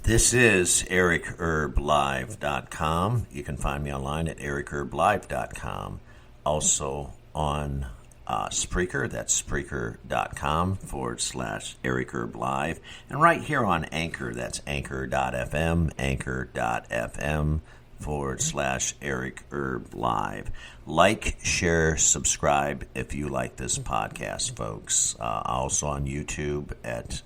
This is ericherblive.com. You can find me online at ericherblive.com. Also on Spreaker, that's spreaker.com/ericherblive. And right here on Anchor, that's anchor.fm, anchor.fm/ericherblive. Like, share, subscribe if you like this podcast, folks. Also on YouTube at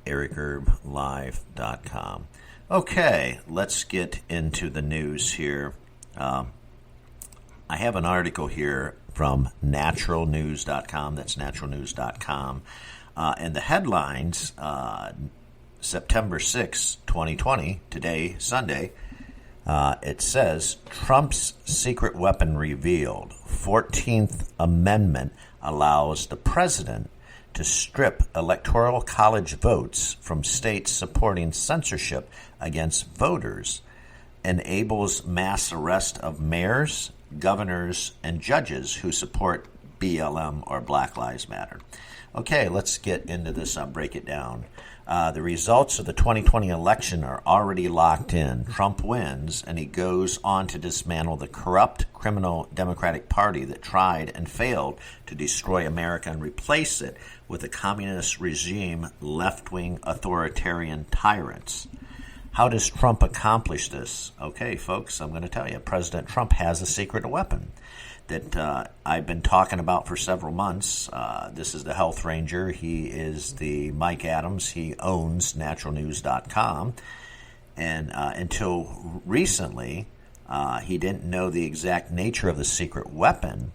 ericherblive.com. Okay, let's get into the news here. I have an article here from naturalnews.com. That's naturalnews.com. And the headlines, September 6, 2020, today, Sunday, it says, Trump's secret weapon revealed. 14th Amendment allows the president to strip Electoral College votes from states supporting censorship against voters, enables mass arrest of mayors, governors, and judges who support BLM or Black Lives Matter. Okay, let's get into this. I'll break it down. The results of the 2020 election are already locked in. Trump wins, and he goes on to dismantle the corrupt, criminal Democratic Party that tried and failed to destroy America and replace it with a communist regime, left-wing authoritarian tyrants. How does Trump accomplish this? Okay, folks, I'm going to tell you. President Trump has a secret weapon that I've been talking about for several months. This is the Health Ranger. He is the Mike Adams. He owns naturalnews.com. And until recently, he didn't know the exact nature of the secret weapon,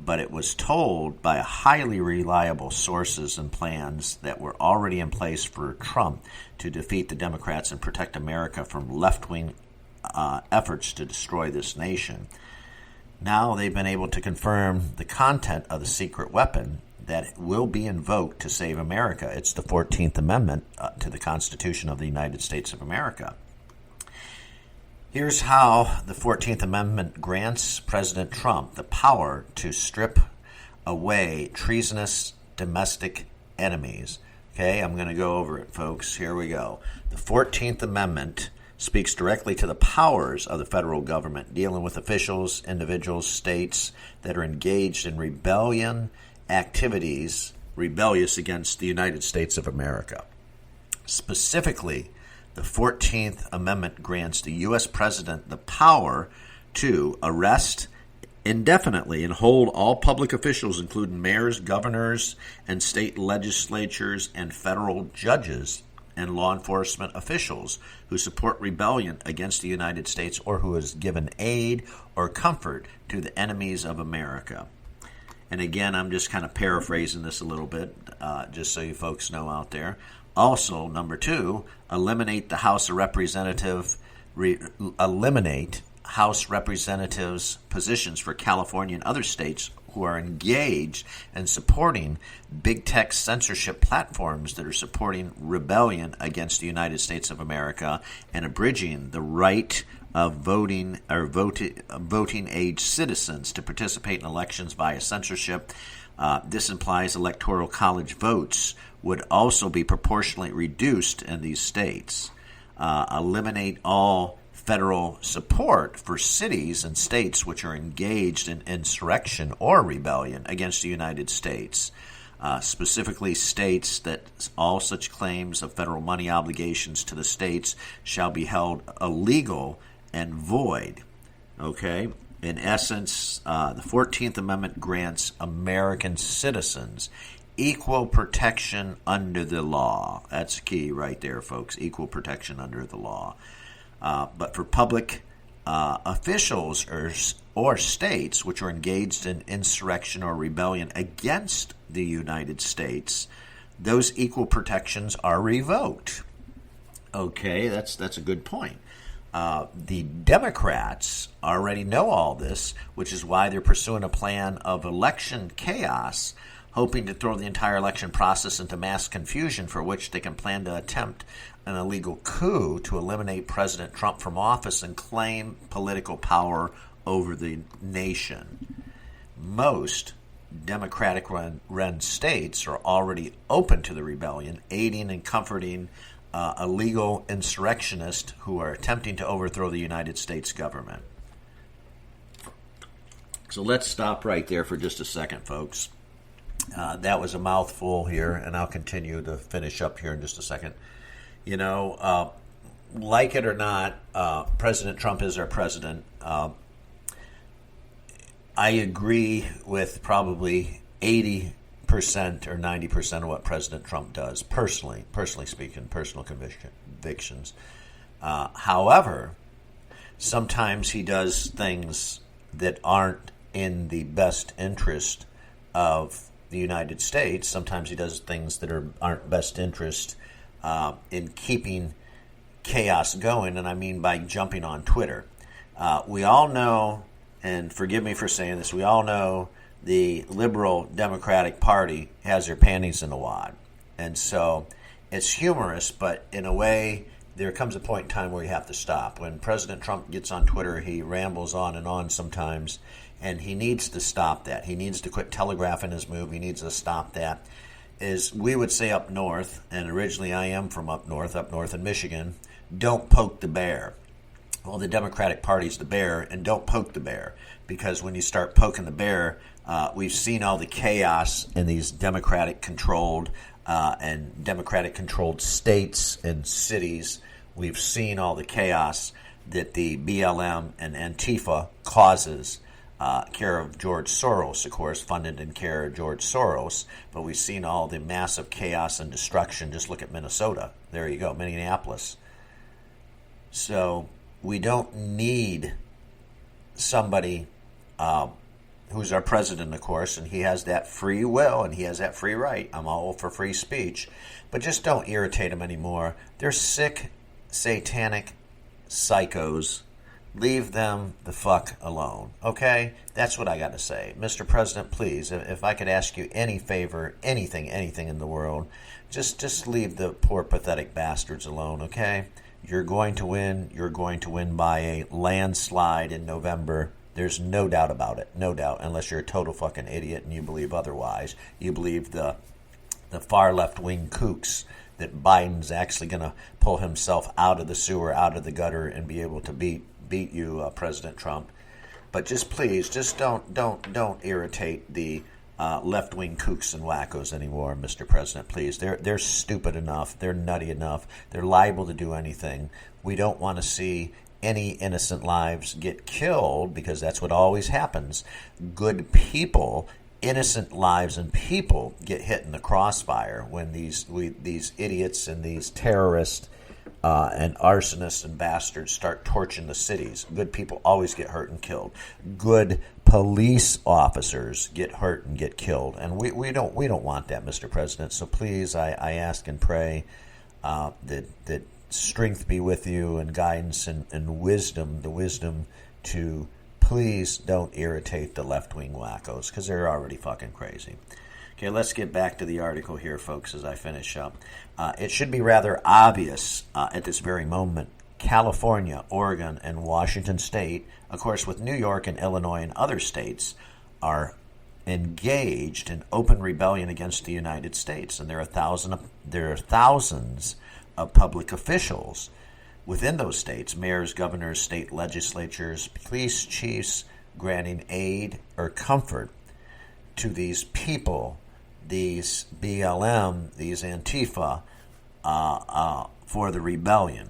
but it was told by highly reliable sources and plans that were already in place for Trump to defeat the Democrats and protect America from left-wing efforts to destroy this nation. Now they've been able to confirm the content of the secret weapon that will be invoked to save America. It's the 14th Amendment to the Constitution of the United States of America. Here's how the 14th Amendment grants President Trump the power to strip away treasonous domestic enemies. Okay, I'm going to go over it, folks. Here we go. The 14th Amendment speaks directly to the powers of the federal government, dealing with officials, individuals, states that are engaged in rebellion activities, rebellious against the United States of America. Specifically, the 14th Amendment grants the U.S. President the power to arrest indefinitely and hold all public officials, including mayors, governors, and state legislatures and federal judges and law enforcement officials who support rebellion against the United States or who has given aid or comfort to the enemies of America. And again, I'm just kind of paraphrasing this a little bit, just so you folks know out there. Also, number 2, eliminate House Representatives positions for California and other states who are engaged in supporting big tech censorship platforms that are supporting rebellion against the United States of America and abridging the right of voting age citizens to participate in elections via censorship. This implies Electoral College votes would also be proportionally reduced in these states. Eliminate all federal support for cities and states which are engaged in insurrection or rebellion against the United States. Specifically states that all such claims of federal money obligations to the states shall be held illegal and void. Okay? In essence, the 14th Amendment grants American citizens equal protection under the law. That's key right there, folks. Equal protection under the law. But for public officials or states which are engaged in insurrection or rebellion against the United States, those equal protections are revoked. Okay, that's a good point. The Democrats already know all this, which is why they're pursuing a plan of election chaos, hoping to throw the entire election process into mass confusion, for which they can plan to attempt an illegal coup to eliminate President Trump from office and claim political power over the nation. Most Democratic-run states are already open to the rebellion, aiding and comforting illegal insurrectionists who are attempting to overthrow the United States government. So let's stop right there for just a second, folks. That was a mouthful here, and I'll continue to finish up here in just a second. You know, like it or not, President Trump is our president. I agree with probably 80% or 90% of what President Trump does, personally speaking, personal convictions. However, sometimes he does things that aren't in the best interest of the United States. Sometimes he does things that aren't best interest in keeping chaos going, and I mean by jumping on Twitter. We all know, and forgive me for saying this, we all know the liberal Democratic Party has their panties in a wad. And so it's humorous, but in a way, there comes a point in time where you have to stop. When President Trump gets on Twitter, he rambles on and on sometimes, and he needs to stop that. He needs to quit telegraphing his move. He needs to stop that. As we would say up north, and originally I am from up north in Michigan, don't poke the bear. Well, the Democratic Party's the bear, and don't poke the bear, because when you start poking the bear, we've seen all the chaos in these Democratic-controlled states and cities. We've seen all the chaos that the BLM and Antifa causes, care of George Soros, of course, funded in care of George Soros. But we've seen all the massive chaos and destruction. Just look at Minnesota. There you go, Minneapolis. So we don't need somebody who's our president, of course, and he has that free will and he has that free right. I'm all for free speech. But just don't irritate him anymore. They're sick, satanic psychos. Leave them the fuck alone, okay? That's what I got to say. Mr. President, please, if I could ask you any favor, anything in the world, just leave the poor, pathetic bastards alone, okay? You're going to win. You're going to win by a landslide in November. There's no doubt about it. No doubt, unless you're a total fucking idiot and you believe otherwise. You believe the far left-wing kooks that Biden's actually going to pull himself out of the sewer, out of the gutter, and be able to beat you, President Trump. But just please, just don't irritate the left-wing kooks and wackos anymore, Mr. President. Please, they're stupid enough. They're nutty enough. They're liable to do anything. We don't want to see any innocent lives get killed, because that's what always happens. Good people, innocent lives and people get hit in the crossfire when these idiots and these terrorists and arsonists and bastards start torching the cities. Good people always get hurt and killed. Good police officers get hurt and get killed, and we don't want that, Mr. President. So please, I ask and pray that strength be with you, and guidance and wisdom, the wisdom to please don't irritate the left-wing wackos, because they're already fucking crazy. Okay, let's get back to the article here, folks, as I finish up. It should be rather obvious at this very moment, California, Oregon, and Washington State, of course, with New York and Illinois and other states, are engaged in open rebellion against the United States. And there are thousands of public officials within those states, mayors, governors, state legislatures, police chiefs, granting aid or comfort to these people, these BLM, these Antifa, for the rebellion.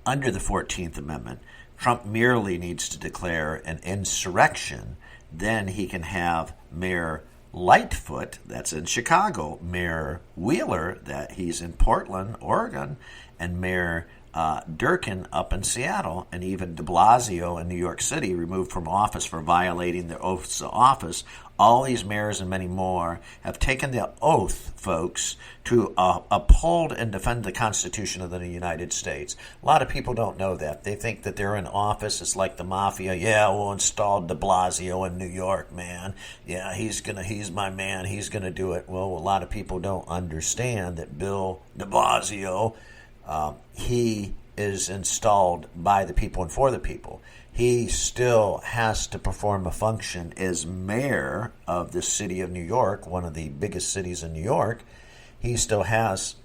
Under the 14th Amendment, Trump merely needs to declare an insurrection. Then he can have Mayor Lightfoot, that's in Chicago, Mayor Wheeler, that he's in Portland, Oregon, and Mayor Durkin up in Seattle, and even de Blasio in New York City, removed from office for violating their oaths of office. All these mayors and many more have taken the oath, folks, to uphold and defend the Constitution of the United States. A lot of people don't know that. They think that they're in office. It's like the mafia. Yeah, we'll install de Blasio in New York, man. Yeah, he's my man. He's gonna do it. Well, a lot of people don't understand that Bill de Blasio, he is installed by the people and for the people. He still has to perform a function as mayor of the city of New York, one of the biggest cities in New York. He still has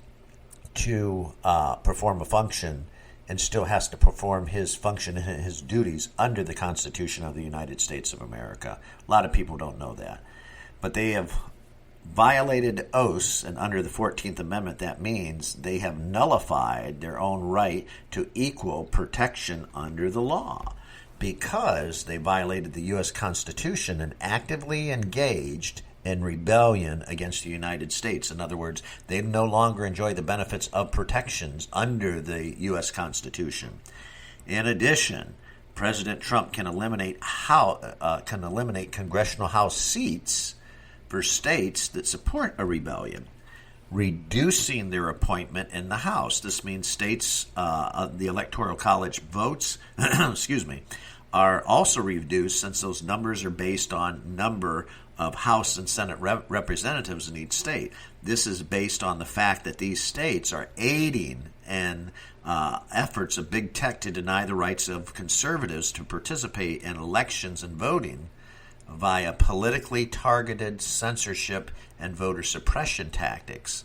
to perform a function and still has to perform his function and his duties under the Constitution of the United States of America. A lot of people don't know that. But they have violated oaths, and under the 14th Amendment, that means they have nullified their own right to equal protection under the law because they violated the U.S. Constitution and actively engaged in rebellion against the United States. In other words, they no longer enjoy the benefits of protections under the U.S. Constitution. In addition, President Trump can eliminate congressional House seats for states that support a rebellion, reducing their appointment in the House. This means states, the Electoral College votes, are also reduced since those numbers are based on number of House and Senate representatives in each state. This is based on the fact that these states are aiding in efforts of big tech to deny the rights of conservatives to participate in elections and voting via politically targeted censorship and voter suppression tactics,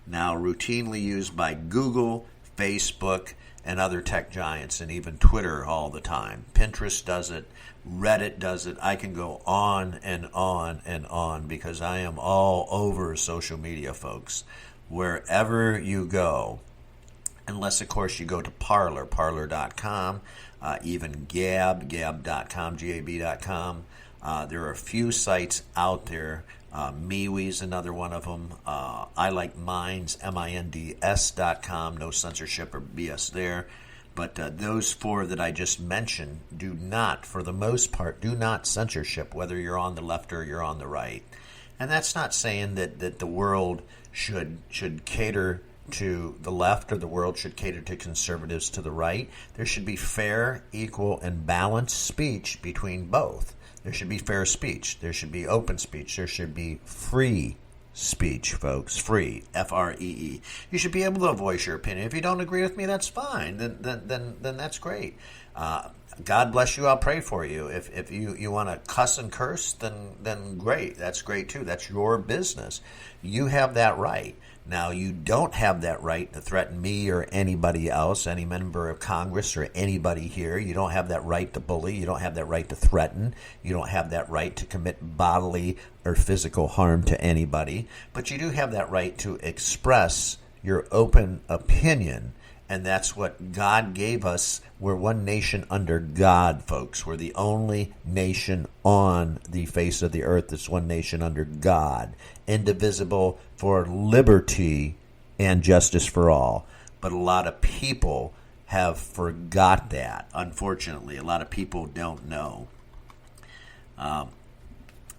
now routinely used by Google, Facebook, and other tech giants, and even Twitter all the time. Pinterest does it, Reddit does it. I can go on and on and on because I am all over social media, folks. Wherever you go, unless, of course, you go to Parler.com, even Gab.com, Gab.com. There are a few sites out there. MeWe's another one of them. I like Minds, Minds.com. No censorship or BS there. But those four that I just mentioned do not, for the most part, do not censorship, whether you're on the left or you're on the right. And that's not saying that the world should cater to the left or the world should cater to conservatives to the right. There should be fair, equal, and balanced speech between both. There should be fair speech. There should be open speech. There should be free speech, folks. Free, Free. You should be able to voice your opinion. If you don't agree with me, that's fine. Then that's great. God bless you. I'll pray for you. If you want to cuss and curse, then great. That's great too. That's your business. You have that right. Now, you don't have that right to threaten me or anybody else, any member of Congress or anybody here. You don't have that right to bully. You don't have that right to threaten. You don't have that right to commit bodily or physical harm to anybody. But you do have that right to express your open opinion. And that's what God gave us. We're one nation under God, folks. We're the only nation on the face of the earth that's one nation under God, indivisible, for liberty and justice for all. But a lot of people have forgot that. Unfortunately, a lot of people don't know.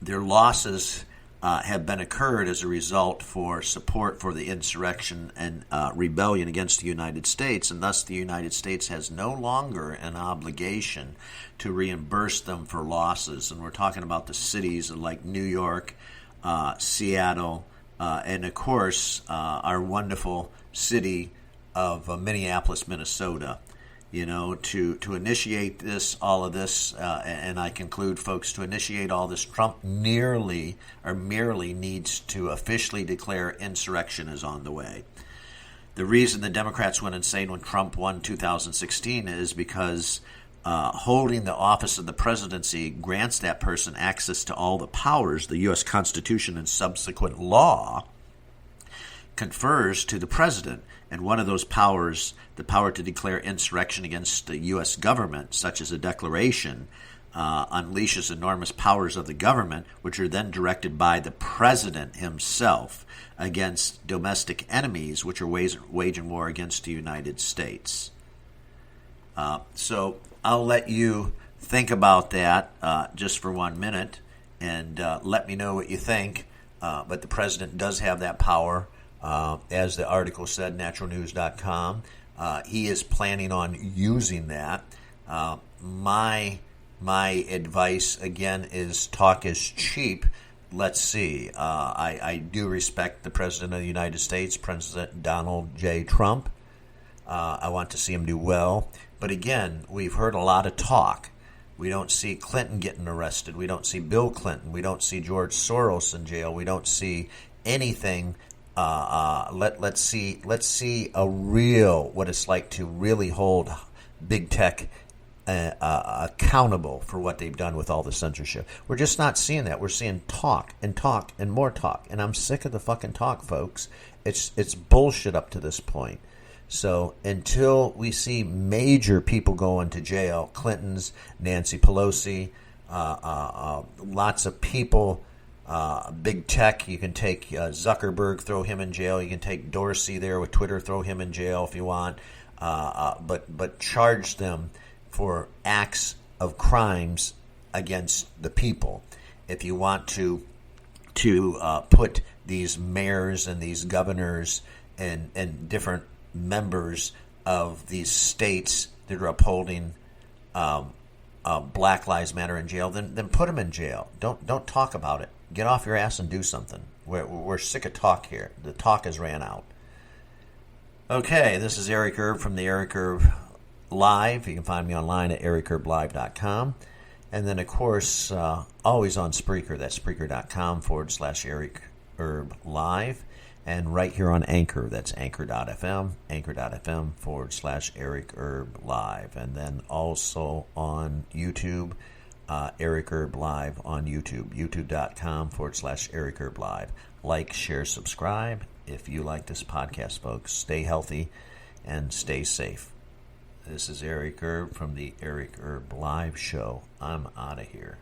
Their losses have been occurred as a result for support for the insurrection and rebellion against the United States, and thus the United States has no longer an obligation to reimburse them for losses. And we're talking about the cities like New York, Seattle, and of course our wonderful city of Minneapolis, Minnesota. You know, to initiate all of this, and I conclude, folks, to initiate all this, Trump merely needs to officially declare insurrection is on the way. The reason the Democrats went insane when Trump won 2016 is because holding the office of the presidency grants that person access to all the powers the U.S. Constitution and subsequent law confers to the president. And one of those powers, the power to declare insurrection against the U.S. government, such as a declaration, unleashes enormous powers of the government, which are then directed by the president himself against domestic enemies, which are waging war against the United States. So I'll let you think about that just for 1 minute and let me know what you think. But the president does have that power. As the article said, naturalnews.com, he is planning on using that. My advice, again, is talk is cheap. Let's see. I do respect the President of the United States, President Donald J. Trump. I want to see him do well. But again, we've heard a lot of talk. We don't see Clinton getting arrested. We don't see Bill Clinton. We don't see George Soros in jail. We don't see anything Let's see a real what it's like to really hold big tech accountable for what they've done with all the censorship. We're just not seeing that. We're seeing talk and talk and more talk, and I'm sick of the fucking talk, folks. It's bullshit up to this point. So until we see major people going to jail, Clinton's, Nancy Pelosi, lots of people, big tech, you can take Zuckerberg, throw him in jail. You can take Dorsey there with Twitter, throw him in jail if you want, but charge them for acts of crimes against the people. If you want to put these mayors and these governors and different members of these states that are upholding Black Lives Matter in jail, then put them in jail. Don't talk about it. Get off your ass and do something. We're sick of talk here. The talk has ran out. Okay, this is Eric Erb from the Eric Erb Live. You can find me online at ericerbblive.com. And then, of course, always on Spreaker. That's Spreaker.com/Eric Erb Live. And right here on Anchor. That's Anchor.fm. Anchor.fm/Eric Erb Live. And then also on YouTube, Eric Erb Live on YouTube. YouTube.com/Eric Erb Live. Like, share, subscribe. If you like this podcast, folks, stay healthy and stay safe. This is Eric Erb from the Eric Erb Live Show. I'm out of here.